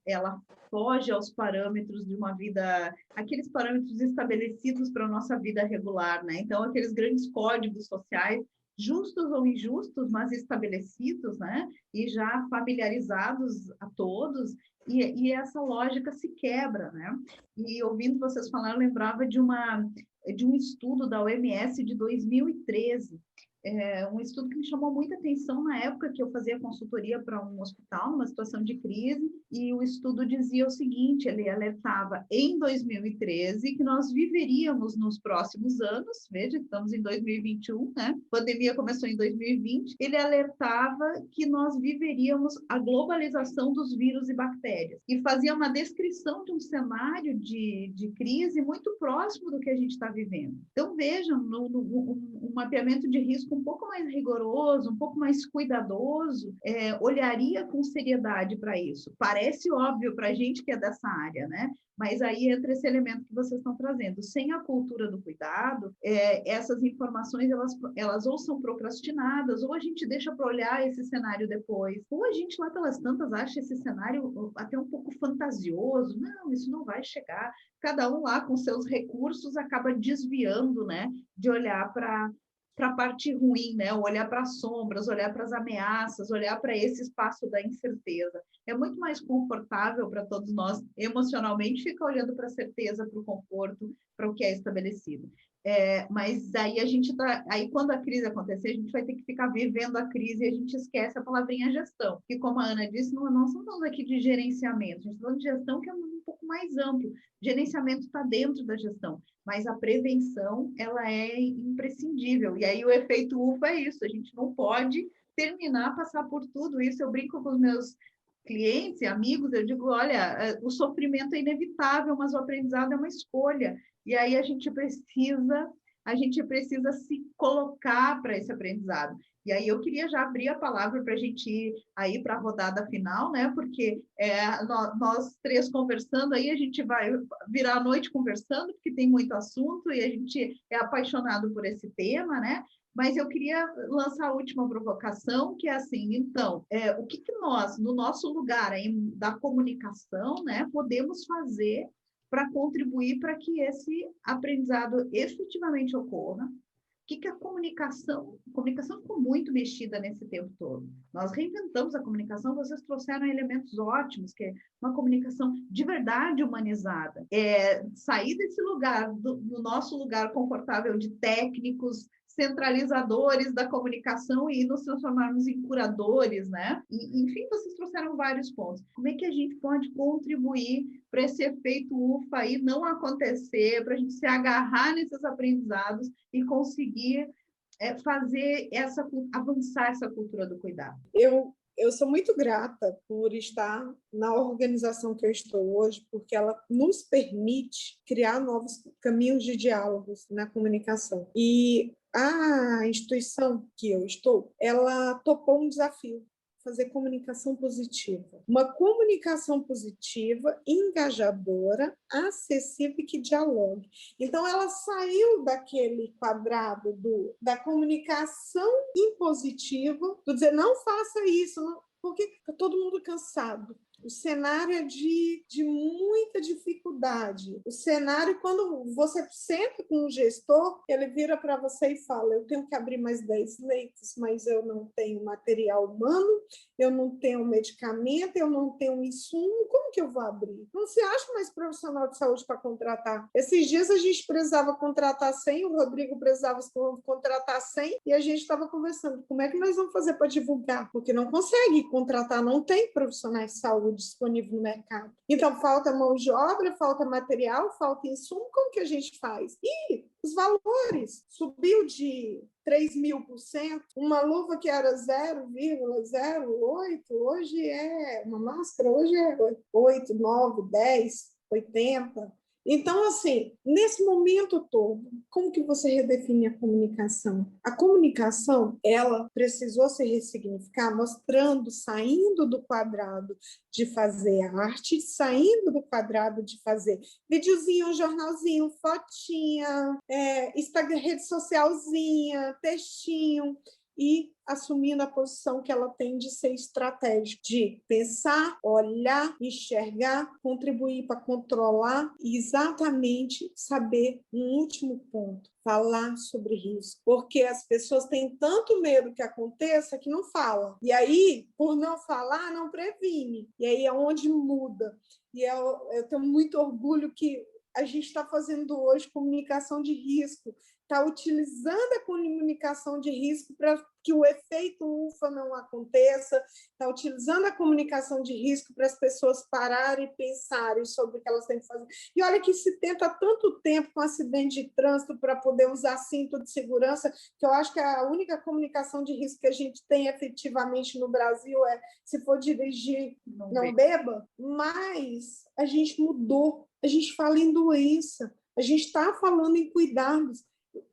Speaker 1: foge aos parâmetros de uma vida, aqueles parâmetros estabelecidos para a nossa vida regular, né? Então, aqueles grandes códigos sociais, justos ou injustos, mas estabelecidos, né? E já familiarizados a todos, e essa lógica se quebra, né? E ouvindo vocês falar, eu lembrava de um estudo da OMS de 2013, um estudo que me chamou muita atenção na época que eu fazia consultoria para um hospital, numa situação de crise, e o estudo dizia o seguinte, ele alertava em 2013 que nós viveríamos nos próximos anos, veja, estamos em 2021, né? A pandemia começou em 2020, ele alertava que nós viveríamos a globalização dos vírus e bactérias, e fazia uma descrição de um cenário de crise muito próximo do que a gente está vivendo. Então, vejam, um mapeamento de risco um pouco mais rigoroso, um pouco mais cuidadoso, olharia com seriedade para isso. Parece óbvio para a gente que é dessa área, né? Mas aí entra esse elemento que vocês estão trazendo. Sem a cultura do cuidado, essas informações, elas ou são procrastinadas, ou a gente deixa para olhar esse cenário depois, ou a gente lá pelas tantas acha esse cenário até um pouco fantasioso. Não, isso não vai chegar. Cada um lá com seus recursos acaba desviando, né, de olhar para a parte ruim, né? Olhar para as sombras, olhar para as ameaças, olhar para esse espaço da incerteza. É muito mais confortável para todos nós, emocionalmente, ficar olhando para a certeza, para o conforto, para o que é estabelecido. Mas aí aí quando a crise acontecer, a gente vai ter que ficar vivendo a crise e a gente esquece a palavrinha gestão. E como a Ana disse, não estamos aqui de gerenciamento, a gente está falando de gestão que é um pouco mais amplo. Gerenciamento está dentro da gestão, mas a prevenção, ela é imprescindível. E aí o efeito UFA é isso, a gente não pode terminar, passar por tudo isso. Eu brinco com os meus clientes e amigos, eu digo, olha, o sofrimento é inevitável, mas o aprendizado é uma escolha. E aí a gente precisa a gente precisa se colocar para esse aprendizado. E aí eu queria já abrir a palavra para a gente ir aí para a rodada final, né? Porque nós três conversando aí, a gente vai virar a noite conversando, porque tem muito assunto e a gente é apaixonado por esse tema, né? Mas eu queria lançar a última provocação, que é assim, então, o que nós, no nosso lugar da comunicação, né, podemos fazer para contribuir para que esse aprendizado efetivamente ocorra? Que a comunicação ficou muito mexida nesse tempo todo. Nós reinventamos a comunicação, vocês trouxeram elementos ótimos, que é uma comunicação de verdade humanizada. Sair desse lugar, do nosso lugar confortável de técnicos, centralizadores da comunicação e nos transformarmos em curadores, né? E, enfim, vocês trouxeram vários pontos. Como é que a gente pode contribuir para esse efeito UFA aí não acontecer, para a gente se agarrar nesses aprendizados e conseguir avançar essa cultura do cuidado?
Speaker 2: Eu sou muito grata por estar na organização que eu estou hoje, porque ela nos permite criar novos caminhos de diálogos na comunicação. E a instituição que eu estou, ela topou um desafio: fazer comunicação positiva. Uma comunicação positiva, engajadora, acessível e que dialogue. Então, ela saiu daquele quadrado da comunicação impositiva, do dizer, não faça isso, não, porque está todo mundo cansado. O cenário é de muita dificuldade. O cenário, quando você senta com um gestor, ele vira para você e fala: eu tenho que abrir mais 10 leitos, mas eu não tenho material humano, eu não tenho medicamento, eu não tenho insumo, como que eu vou abrir? Não se acha mais profissional de saúde para contratar. Esses dias a gente precisava contratar 100, o Rodrigo precisava contratar 100, e a gente estava conversando, como é que nós vamos fazer para divulgar? Porque não consegue contratar, não tem profissionais de saúde disponível no mercado. Então, falta mão de obra, falta material, falta insumo, como que a gente faz? E os valores subiu de 3.000%, uma luva que era 0,08, hoje é uma máscara, hoje é 8, 9, 10, 80. Então, assim, nesse momento todo, como que você redefine a comunicação? A comunicação, ela precisou se ressignificar, mostrando, saindo do quadrado de fazer arte, saindo do quadrado de fazer videozinho, jornalzinho, fotinha, Instagram, rede socialzinha, textinho, e assumindo a posição que ela tem de ser estratégica, de pensar, olhar, enxergar, contribuir para controlar e exatamente saber um último ponto: falar sobre risco. Porque as pessoas têm tanto medo que aconteça que não falam. E aí, por não falar, não previne. E aí é onde muda. E eu tenho muito orgulho que a gente está fazendo hoje comunicação de risco, está utilizando a comunicação de risco para que o efeito UFA não aconteça, está utilizando a comunicação de risco para as pessoas pararem e pensarem sobre o que elas têm que fazer. E olha que se tenta tanto tempo com acidente de trânsito para poder usar cinto de segurança, que eu acho que a única comunicação de risco que a gente tem efetivamente no Brasil é: se for dirigir, não beba. Mas a gente mudou, a gente fala em doença, a gente está falando em cuidados.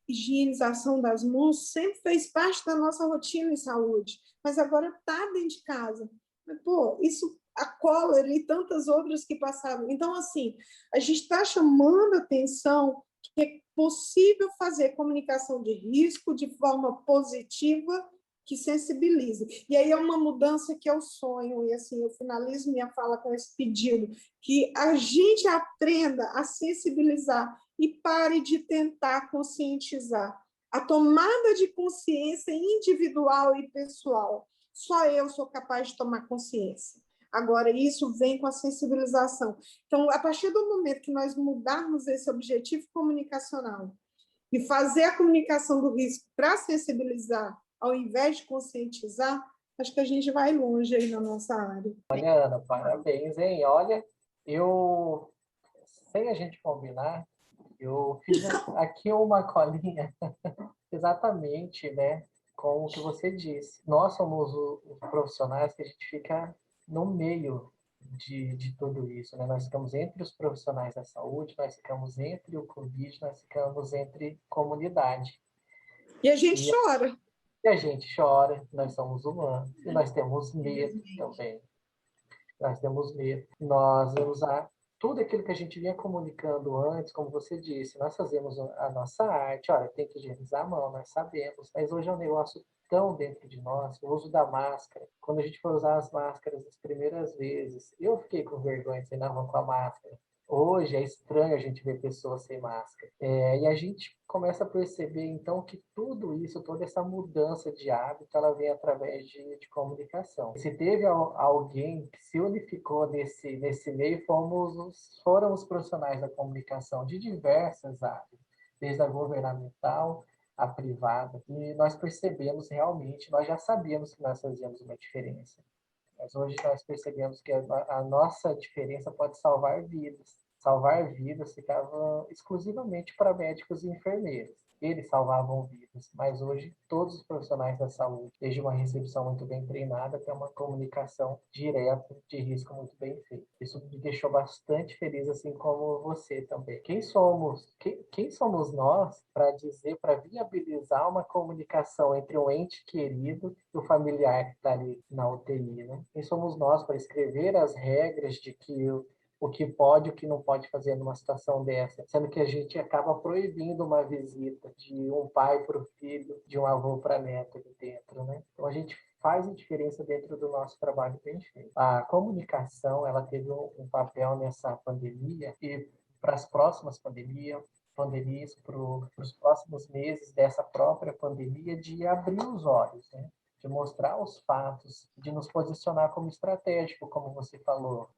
Speaker 2: Higienização das mãos sempre fez parte da nossa rotina em saúde, mas agora está dentro de casa. Mas, isso, a cólera e tantas outras que passaram. Então, assim, a gente está chamando a atenção que é possível fazer comunicação de risco de forma positiva, que sensibilize. E aí é uma mudança que é o sonho, e assim, eu finalizo minha fala com esse pedido, que a gente aprenda a sensibilizar e pare de tentar conscientizar. A tomada de consciência individual e pessoal, só eu sou capaz de tomar consciência. Agora, isso vem com a sensibilização. Então, a partir do momento que nós mudarmos esse objetivo comunicacional e fazer a comunicação do risco para sensibilizar, ao invés de conscientizar, acho que a gente vai longe aí na nossa área.
Speaker 3: Olha, Ana, parabéns, hein? Olha, sem a gente combinar, eu fiz aqui uma colinha exatamente, né, com o que você disse. Nós somos os profissionais que a gente fica no meio de tudo isso, né? Nós ficamos entre os profissionais da saúde, nós ficamos entre o Covid, nós ficamos entre comunidade.
Speaker 2: E a gente chora.
Speaker 3: E a gente chora, nós somos humanos, e nós temos medo também. Nós temos medo. Nós vamos a tudo aquilo que a gente vinha comunicando antes, como você disse, nós fazemos a nossa arte, olha, tem que higienizar a mão, nós sabemos, mas hoje é um negócio tão dentro de nós, o uso da máscara. Quando a gente for usar as máscaras as primeiras vezes, eu fiquei com vergonha de sair na rua com a máscara. Hoje é estranho a gente ver pessoas sem máscara. E a gente começa a perceber, então, que tudo isso, toda essa mudança de hábito, ela vem através de comunicação. Se teve alguém que se unificou nesse meio, foram os profissionais da comunicação de diversas áreas, desde a governamental, a privada, e nós percebemos realmente, nós já sabíamos que nós fazíamos uma diferença. Mas hoje nós percebemos que a nossa diferença pode salvar vidas. Salvar vidas ficava exclusivamente para médicos e enfermeiros. Eles salvavam vidas, mas hoje todos os profissionais da saúde, desde uma recepção muito bem treinada até uma comunicação direta de risco muito bem feita. Isso me deixou bastante feliz, assim como você também. Quem somos nós para dizer, para viabilizar uma comunicação entre um ente querido e o familiar que está ali na UTI, né? Quem somos nós para escrever as regras de que o que pode e o que não pode fazer numa situação dessa, sendo que a gente acaba proibindo uma visita de um pai para o filho, de um avô para neto ali dentro, né? Então a gente faz a diferença dentro do nosso trabalho bem feito. A comunicação, ela teve um papel nessa pandemia e para as próximas pandemias, para os próximos meses dessa própria pandemia, de abrir os olhos, né? De mostrar os fatos, de nos posicionar como estratégico, como você falou.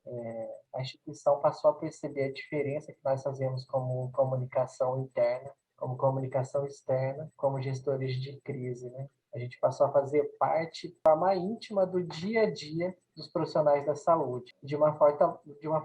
Speaker 3: A instituição passou a perceber a diferença que nós fazemos como comunicação interna, como comunicação externa, como gestores de crise, né? A gente passou a fazer parte de forma íntima do dia a dia dos profissionais da saúde. De uma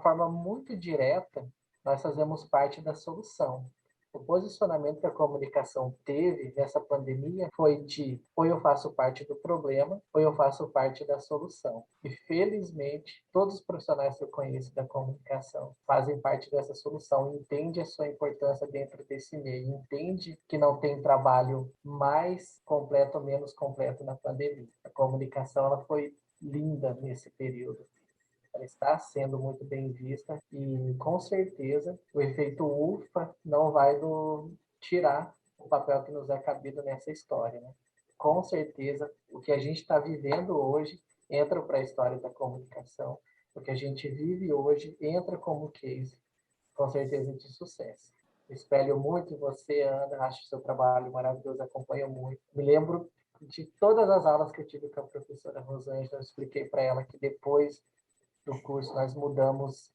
Speaker 3: forma muito direta, nós fazemos parte da solução. O posicionamento que a comunicação teve nessa pandemia foi de ou eu faço parte do problema ou eu faço parte da solução. E felizmente, todos os profissionais que eu conheço da comunicação fazem parte dessa solução, entendem a sua importância dentro desse meio, entende que não tem trabalho mais completo ou menos completo na pandemia. A comunicação ela foi linda nesse período. Ela está sendo muito bem vista e, com certeza, o efeito UFA não vai tirar o papel que nos é cabido nessa história, né? Com certeza, o que a gente está vivendo hoje entra para a história da comunicação. O que a gente vive hoje entra como case, com certeza, de sucesso. Espelho muito em você, Ana, acho seu trabalho maravilhoso, acompanho muito. Me lembro de todas as aulas que eu tive com a professora Rosângela, eu expliquei para ela que depois do curso, nós mudamos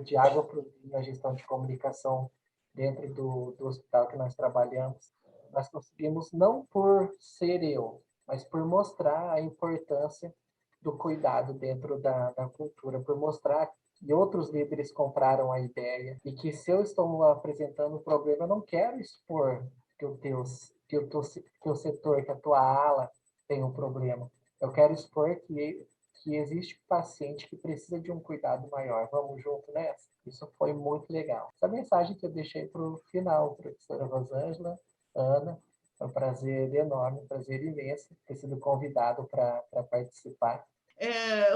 Speaker 3: de água para o vinho, a gestão de comunicação dentro do hospital que nós trabalhamos. Nós conseguimos, não por ser eu, mas por mostrar a importância do cuidado dentro da cultura, por mostrar que outros líderes compraram a ideia e que se eu estou apresentando um problema, eu não quero expor que o setor, que a tua ala tem um problema. Eu quero expor que existe um paciente que precisa de um cuidado maior. Vamos junto nessa? Isso foi muito legal. Essa mensagem que eu deixei para o final, professora Rosângela, Ana, é um prazer enorme, um prazer imenso ter sido convidado para participar.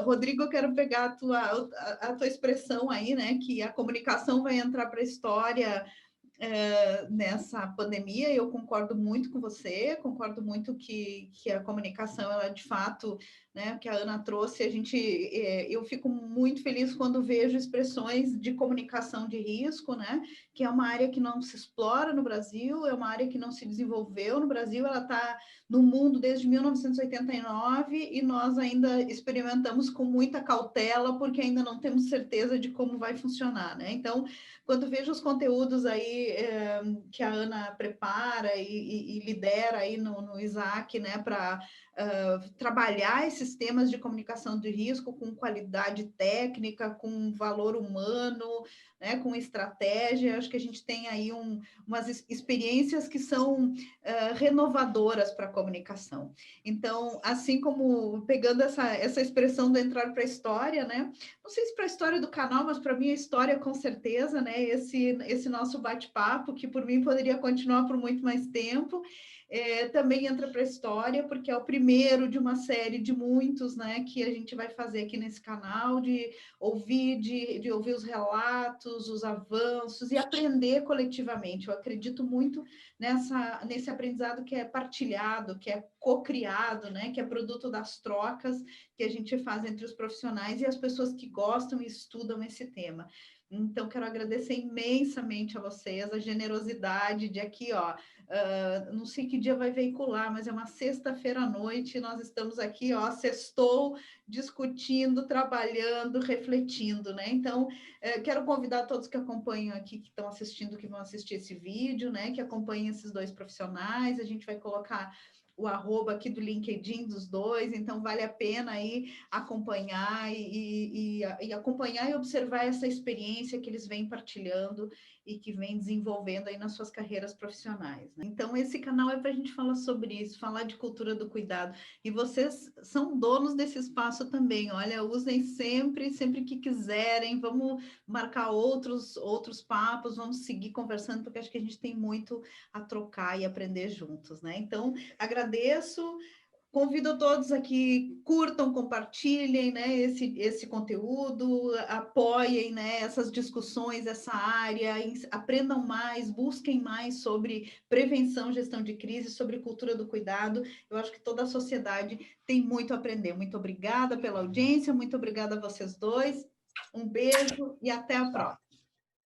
Speaker 1: Rodrigo, eu quero pegar a tua expressão aí, né, que a comunicação vai entrar para a história nessa pandemia. Eu concordo muito com você, concordo muito que a comunicação, ela de fato, né, que a Ana trouxe, eu fico muito feliz quando vejo expressões de comunicação de risco, né, que é uma área que não se explora no Brasil, é uma área que não se desenvolveu no Brasil, ela está no mundo desde 1989 e nós ainda experimentamos com muita cautela, porque ainda não temos certeza de como vai funcionar, né? Então, quando vejo os conteúdos aí que a Ana prepara e lidera aí no Isaac, né, para trabalhar esses temas de comunicação de risco com qualidade técnica, com valor humano, né, com estratégia, acho que a gente tem aí umas experiências que são renovadoras para a comunicação. Então, assim como pegando essa expressão do entrar para a história, né, não sei se para a história do canal, mas para mim a história com certeza, né? Esse nosso bate-papo, que por mim poderia continuar por muito mais tempo, também entra para a história, porque é o primeiro de uma série de muitos, né? Que a gente vai fazer aqui nesse canal, de ouvir os relatos, os avanços e aprender coletivamente. Eu acredito muito nesse aprendizado que é partilhado, que é co-criado, né? Que é produto das trocas que a gente faz entre os profissionais e as pessoas que gostam e estudam esse tema. Então, quero agradecer imensamente a vocês, a generosidade de aqui, ó, não sei que dia vai veicular, mas é uma sexta-feira à noite, nós estamos aqui, ó, sextou, discutindo, trabalhando, refletindo, né? Então, quero convidar todos que acompanham aqui, que estão assistindo, que vão assistir esse vídeo, né? Que acompanhem esses dois profissionais, a gente vai colocar o arroba aqui do LinkedIn dos dois, então vale a pena aí acompanhar e acompanhar e observar essa experiência que eles vêm partilhando e que vêm desenvolvendo aí nas suas carreiras profissionais, né? Então, esse canal é para a gente falar sobre isso, falar de cultura do cuidado, e vocês são donos desse espaço também, olha, usem sempre que quiserem, vamos marcar outros papos, vamos seguir conversando, porque acho que a gente tem muito a trocar e aprender juntos, né? Então, agradeço, convido todos a que curtam, compartilhem, né, esse conteúdo, apoiem, né, essas discussões, essa área, aprendam mais, busquem mais sobre prevenção, gestão de crise, sobre cultura do cuidado. Eu acho que toda a sociedade tem muito a aprender. Muito obrigada pela audiência, muito obrigada a vocês dois. Um beijo e até a próxima.